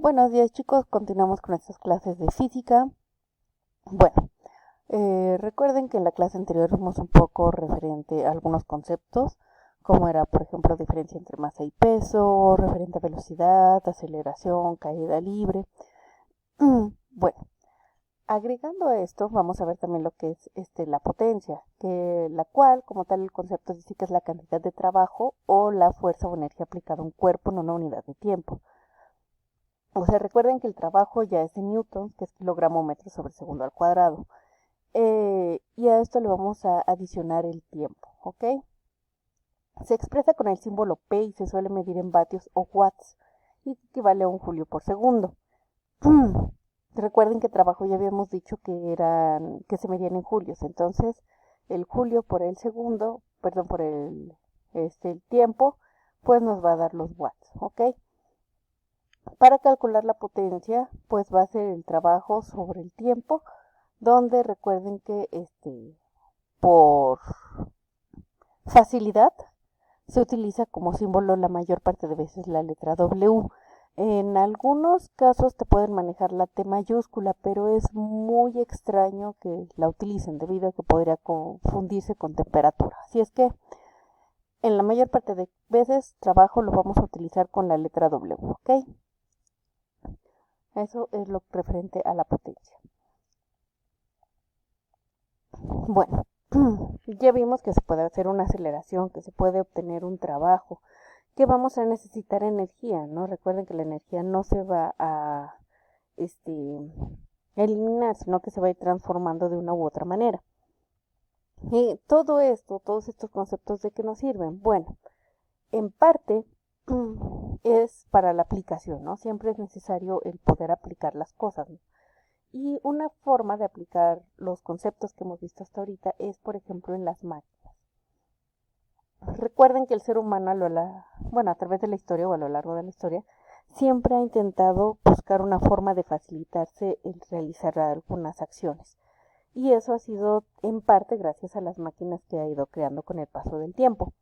Buenos días chicos, continuamos con nuestras clases de física. Bueno, recuerden que en la clase anterior vimos un poco referente a algunos conceptos, como era por ejemplo diferencia entre masa y peso, referente a velocidad, aceleración, caída libre. Bueno, agregando a esto vamos a ver también lo que es la potencia, que la cual como tal el concepto dice que es la cantidad de trabajo o la fuerza o energía aplicada a un cuerpo en una unidad de tiempo. O sea, recuerden que el trabajo ya es en newtons, que es kilogramo metro sobre segundo al cuadrado. Y a esto le vamos a adicionar el tiempo, ¿ok? Se expresa con el símbolo P y se suele medir en vatios o watts y equivale a un julio por segundo. Recuerden que trabajo ya habíamos dicho que se medían en julios, entonces el julio por el segundo, perdón, por el tiempo, pues nos va a dar los watts, ¿ok? Para calcular la potencia, pues va a ser el trabajo sobre el tiempo, donde recuerden que por facilidad se utiliza como símbolo la mayor parte de veces la letra W. En algunos casos te pueden manejar la T mayúscula, pero es muy extraño que la utilicen debido a que podría confundirse con temperatura. Así es que en la mayor parte de veces trabajo lo vamos a utilizar con la letra W, ¿ok? Eso es lo referente a la potencia. Bueno, ya vimos que se puede hacer una aceleración, que se puede obtener un trabajo, que vamos a necesitar energía, ¿no? Recuerden que la energía no se va a este, eliminar, sino que se va a ir transformando de una u otra manera. Y todo esto, todos estos conceptos, ¿de qué nos sirven? Bueno, en parte es para la aplicación, ¿no? Siempre es necesario el poder aplicar las cosas, ¿no? Y una forma de aplicar los conceptos que hemos visto hasta ahorita es, por ejemplo, en las máquinas. Recuerden que el ser humano, a través de la historia o a lo largo de la historia, siempre ha intentado buscar una forma de facilitarse el realizar algunas acciones. Y eso ha sido en parte gracias a las máquinas que ha ido creando con el paso del tiempo.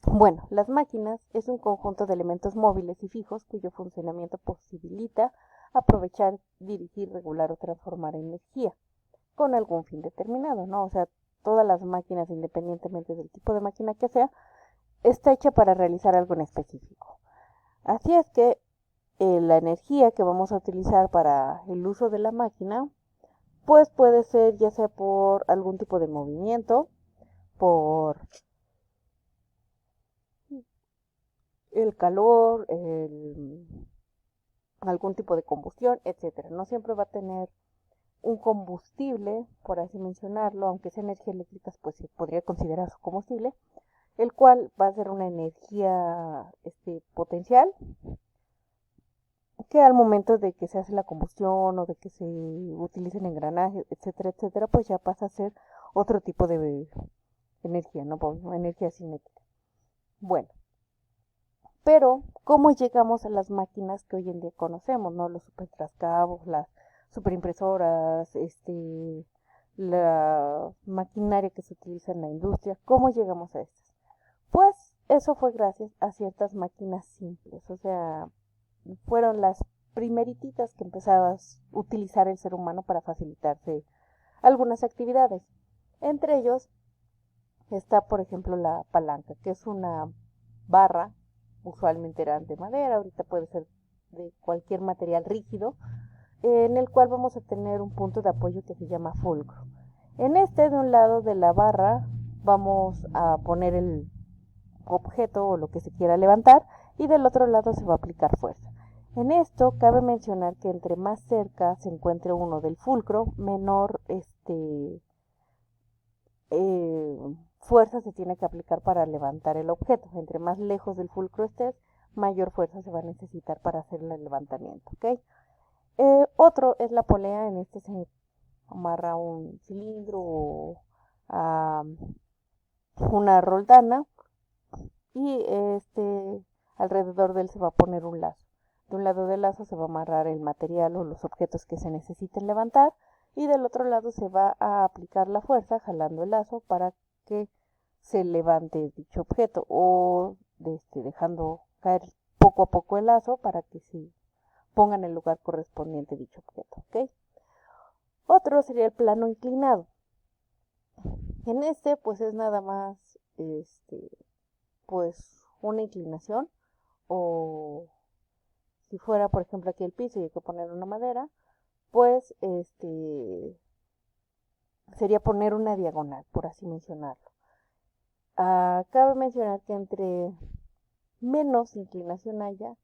Bueno, las máquinas es un conjunto de elementos móviles y fijos cuyo funcionamiento posibilita aprovechar, dirigir, regular o transformar energía con algún fin determinado, ¿no? O sea, todas las máquinas, independientemente del tipo de máquina que sea, está hecha para realizar algo en específico. Así es que la energía que vamos a utilizar para el uso de la máquina, pues puede ser ya sea por algún tipo de movimiento, por el calor, algún tipo de combustión, etcétera. No siempre va a tener un combustible, por así mencionarlo, aunque sea energía eléctrica, pues se podría considerar su combustible, el cual va a ser una energía potencial que al momento de que se hace la combustión o de que se utilicen engranajes, etcétera, etcétera, pues ya pasa a ser otro tipo de energía, ¿no? Energía cinética. Bueno, pero ¿cómo llegamos a las máquinas que hoy en día conocemos, ¿no? Los supertrascabos, las superimpresoras, la maquinaria que se utiliza en la industria, ¿cómo llegamos a estas? Pues eso fue gracias a ciertas máquinas simples, o sea, fueron las primerititas que empezaba a utilizar el ser humano para facilitarse algunas actividades. Entre ellos está, por ejemplo, la palanca, que es una barra, usualmente eran de madera, ahorita puede ser de cualquier material rígido, en el cual vamos a tener un punto de apoyo que se llama fulcro. En de un lado de la barra, vamos a poner el objeto o lo que se quiera levantar y del otro lado se va a aplicar fuerza. En esto cabe mencionar que entre más cerca se encuentre uno del fulcro, menor fuerza se tiene que aplicar para levantar el objeto. Entre más lejos del fulcro estés, mayor fuerza se va a necesitar para hacer el levantamiento, ¿ok? Otro es la polea, en este se amarra un cilindro o una roldana y alrededor de él se va a poner un lazo. De un lado del lazo se va a amarrar el material o los objetos que se necesiten levantar y del otro lado se va a aplicar la fuerza jalando el lazo para que se levante dicho objeto o dejando caer poco a poco el lazo para que se ponga en el lugar correspondiente dicho objeto, ¿ok? Otro sería el plano inclinado. En este pues es nada más pues una inclinación, o si fuera por ejemplo aquí el piso y hay que poner una madera, pues sería poner una diagonal, por así mencionarlo. Cabe mencionar que entre menos inclinación haya,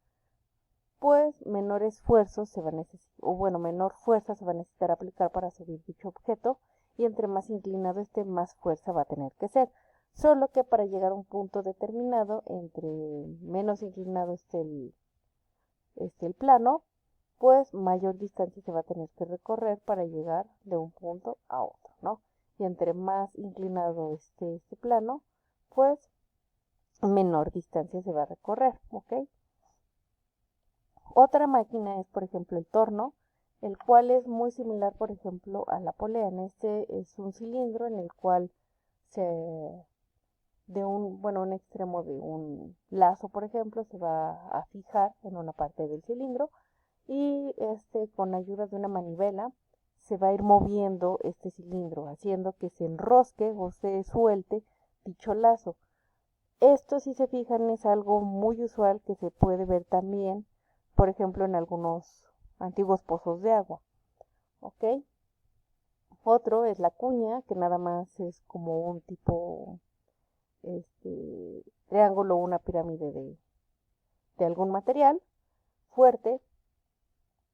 pues menor esfuerzo se va a necesitar, o bueno, menor fuerza se va a necesitar aplicar para subir dicho objeto, y entre más inclinado esté, más fuerza va a tener que ser. Solo que para llegar a un punto determinado, entre menos inclinado esté el plano, pues mayor distancia se va a tener que recorrer para llegar de un punto a otro, ¿no? Y entre más inclinado esté este plano, pues menor distancia se va a recorrer, ¿ok? Otra máquina es, por ejemplo, el torno, el cual es muy similar, por ejemplo, a la polea. Este es un cilindro en el cual un extremo de un lazo, por ejemplo, se va a fijar en una parte del cilindro, y con ayuda de una manivela se va a ir moviendo este cilindro, haciendo que se enrosque o se suelte dicho lazo. Esto, si se fijan, es algo muy usual que se puede ver también, por ejemplo, en algunos antiguos pozos de agua, ¿ok? Otro es la cuña, que nada más es como un tipo triángulo o una pirámide de algún material fuerte,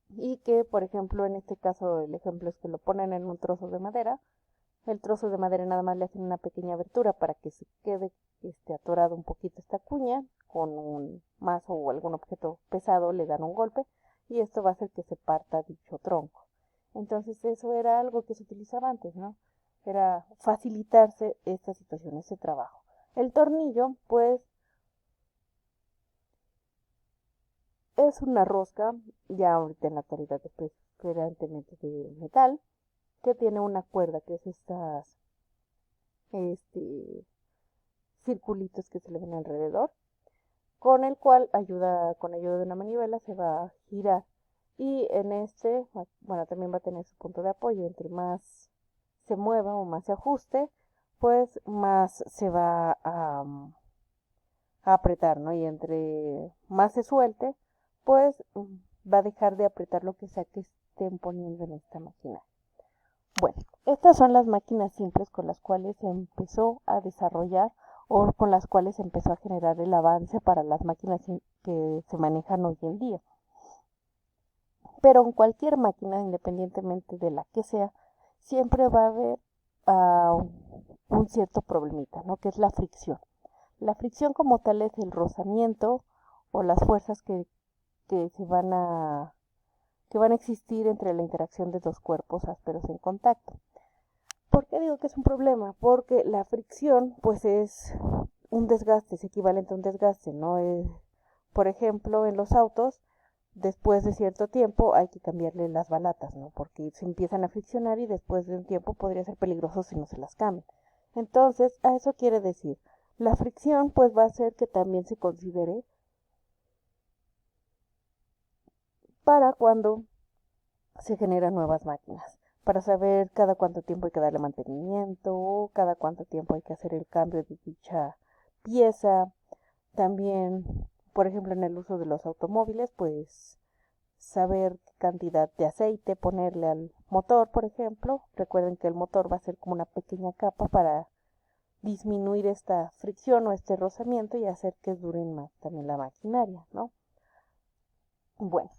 y que, por ejemplo, en este caso el ejemplo es que lo ponen en un trozo de madera. El trozo de madera nada más le hacen una pequeña abertura para que se quede atorado un poquito esta cuña, con un mazo o algún objeto pesado le dan un golpe, y esto va a hacer que se parta dicho tronco. Entonces eso era algo que se utilizaba antes, ¿no? Era facilitarse esta situación, este trabajo. El tornillo, pues, es una rosca, ya ahorita en la actualidad es preferentemente de metal, que tiene una cuerda, que es estas circulitos que se le ven alrededor, con el cual con ayuda de una manivela se va a girar, y en bueno, también va a tener su punto de apoyo. Entre más se mueva o más se ajuste, pues más se va a apretar, ¿no? Y entre más se suelte, pues va a dejar de apretar lo que sea que estén poniendo en esta máquina. Bueno, estas son las máquinas simples con las cuales se empezó a desarrollar, o con las cuales se empezó a generar el avance para las máquinas que se manejan hoy en día. Pero en cualquier máquina, independientemente de la que sea, siempre va a haber un cierto problemita, ¿no? Que es la fricción. La fricción como tal es el rozamiento o las fuerzas que van a existir entre la interacción de dos cuerpos ásperos en contacto. ¿Por qué digo que es un problema? Porque la fricción pues es un desgaste, es equivalente a un desgaste, ¿no? Por ejemplo, en los autos, después de cierto tiempo hay que cambiarle las balatas, ¿no? Porque se empiezan a friccionar y después de un tiempo podría ser peligroso si no se las cambian. Entonces, a eso quiere decir, la fricción pues va a hacer que también se considere para cuando se generan nuevas máquinas, para saber cada cuánto tiempo hay que darle mantenimiento, o cada cuánto tiempo hay que hacer el cambio de dicha pieza. También, por ejemplo, en el uso de los automóviles, pues saber qué cantidad de aceite ponerle al motor, por ejemplo. Recuerden que el motor va a ser como una pequeña capa para disminuir esta fricción o este rozamiento y hacer que duren más también la maquinaria, ¿no? Bueno,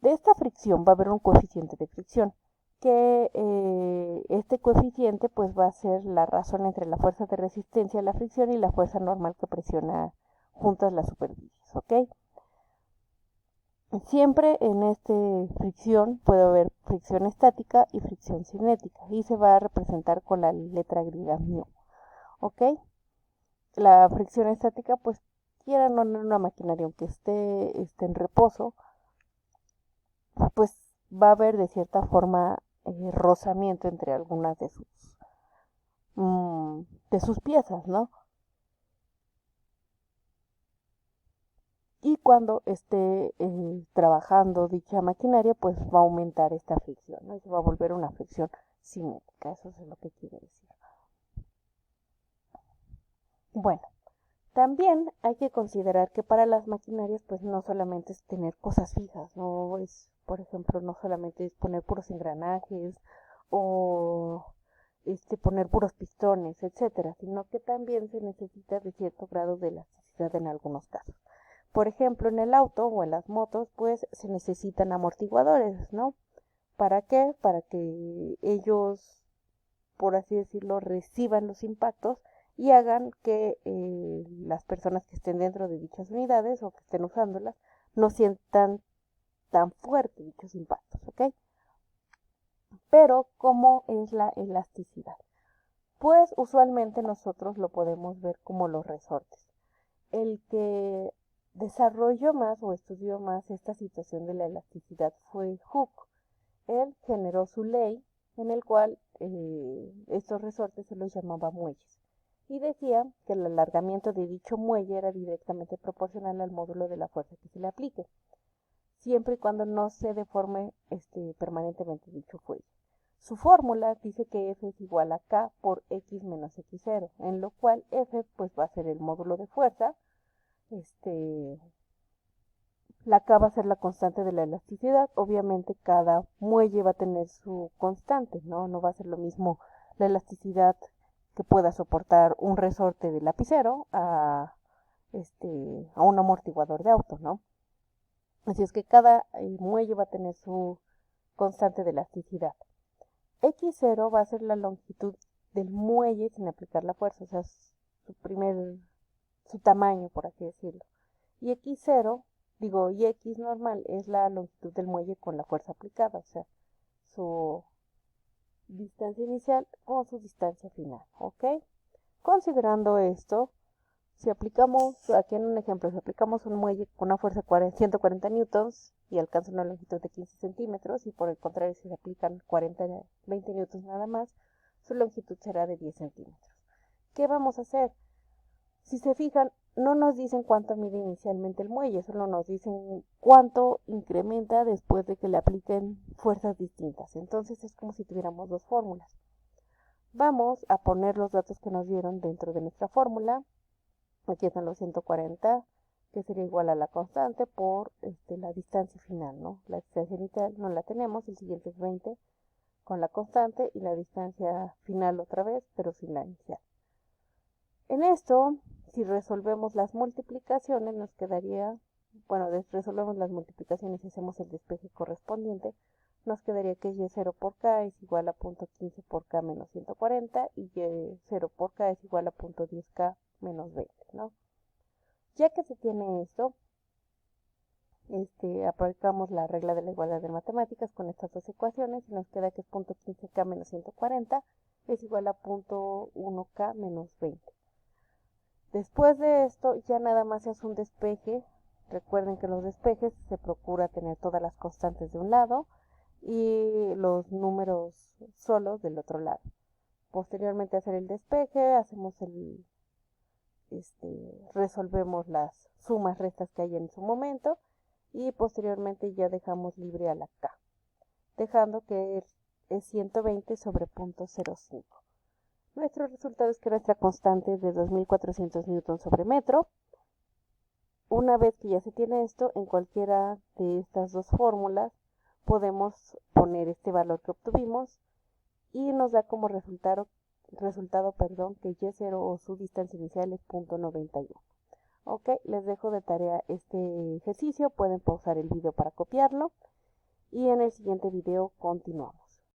de esta fricción va a haber un coeficiente de fricción, que este coeficiente pues va a ser la razón entre la fuerza de resistencia a la fricción y la fuerza normal que presiona juntas las superficies, ¿ok? Siempre en esta fricción puede haber fricción estática y fricción cinética, y se va a representar con la letra griega μ, ¿ok? La fricción estática, pues quiera no en una maquinaria, aunque esté en reposo, pues va a haber de cierta forma rozamiento entre algunas de sus piezas, ¿no? y cuando esté trabajando dicha maquinaria, pues va a aumentar esta fricción, ¿no? Y se va a volver una fricción cinética, eso es lo que quiere decir. Bueno, también hay que considerar que para las maquinarias, pues no solamente es tener cosas fijas, no es, por ejemplo, no solamente es poner puros engranajes o poner puros pistones, etcétera, sino que también se necesita de cierto grado de elasticidad en algunos casos. Por ejemplo, en el auto o en las motos, pues se necesitan amortiguadores, ¿no? ¿Para qué? Para que ellos, por así decirlo, reciban los impactos y hagan que las personas que estén dentro de dichas unidades o que estén usándolas no sientan tan fuerte dichos impactos, ¿ok? Pero, ¿cómo es la elasticidad? Pues usualmente nosotros lo podemos ver como los resortes. El que desarrolló más o estudió más esta situación de la elasticidad fue Hooke. Él generó su ley en el cual estos resortes se los llamaba muelles y decía que el alargamiento de dicho muelle era directamente proporcional al módulo de la fuerza que se le aplique, siempre y cuando no se deforme permanentemente dicho fuelle. Su fórmula dice que F es igual a K por X menos X0, en lo cual F pues va a ser el módulo de fuerza, la K va a ser la constante de la elasticidad. Obviamente cada muelle va a tener su constante, ¿no? No va a ser lo mismo la elasticidad que pueda soportar un resorte de lapicero a un amortiguador de auto, ¿no? Así es que cada muelle va a tener su constante de elasticidad. X0 va a ser la longitud del muelle sin aplicar la fuerza, o sea, su tamaño, por así decirlo. Y y X normal es la longitud del muelle con la fuerza aplicada, o sea, su distancia inicial con su distancia final, ¿ok? Considerando esto, si aplicamos, aquí en un ejemplo, si aplicamos un muelle con una fuerza de 140 newtons y alcanza una longitud de 15 centímetros, y por el contrario, si se aplican 20 newtons nada más, su longitud será de 10 centímetros. ¿Qué vamos a hacer? Si se fijan, no nos dicen cuánto mide inicialmente el muelle, solo nos dicen cuánto incrementa después de que le apliquen fuerzas distintas. Entonces es como si tuviéramos dos fórmulas. Vamos a poner los datos que nos dieron dentro de nuestra fórmula. Aquí están los 140, que sería igual a la constante por la distancia final, ¿no? La distancia inicial no la tenemos, el siguiente es 20 con la constante y la distancia final otra vez, pero sin la inicial. En esto, si resolvemos las multiplicaciones, nos quedaría, resolvemos las multiplicaciones y hacemos el despeje correspondiente, nos quedaría que Y0 por K es igual a 0.15 por K menos 140 y Y0 por K es igual a 0.10K menos 20, ¿no? Ya que se tiene esto, aplicamos la regla de la igualdad de matemáticas con estas dos ecuaciones y nos queda que es 0.15K menos 140 es igual a 0.1K menos 20. Después de esto ya nada más se hace un despeje. Recuerden que en los despejes se procura tener todas las constantes de un lado y los números solos del otro lado. Posteriormente a hacer el despeje, resolvemos las sumas restas que hay en su momento y posteriormente ya dejamos libre a la K, dejando que es 120 sobre 0.05. Nuestro resultado es que nuestra constante es de 2400 newtons sobre metro. Una vez que ya se tiene esto, en cualquiera de estas dos fórmulas podemos poner este valor que obtuvimos y nos da como resultado que Y0 o su distancia inicial es 0.91. Ok, les dejo de tarea este ejercicio, pueden pausar el video para copiarlo y en el siguiente video continuamos.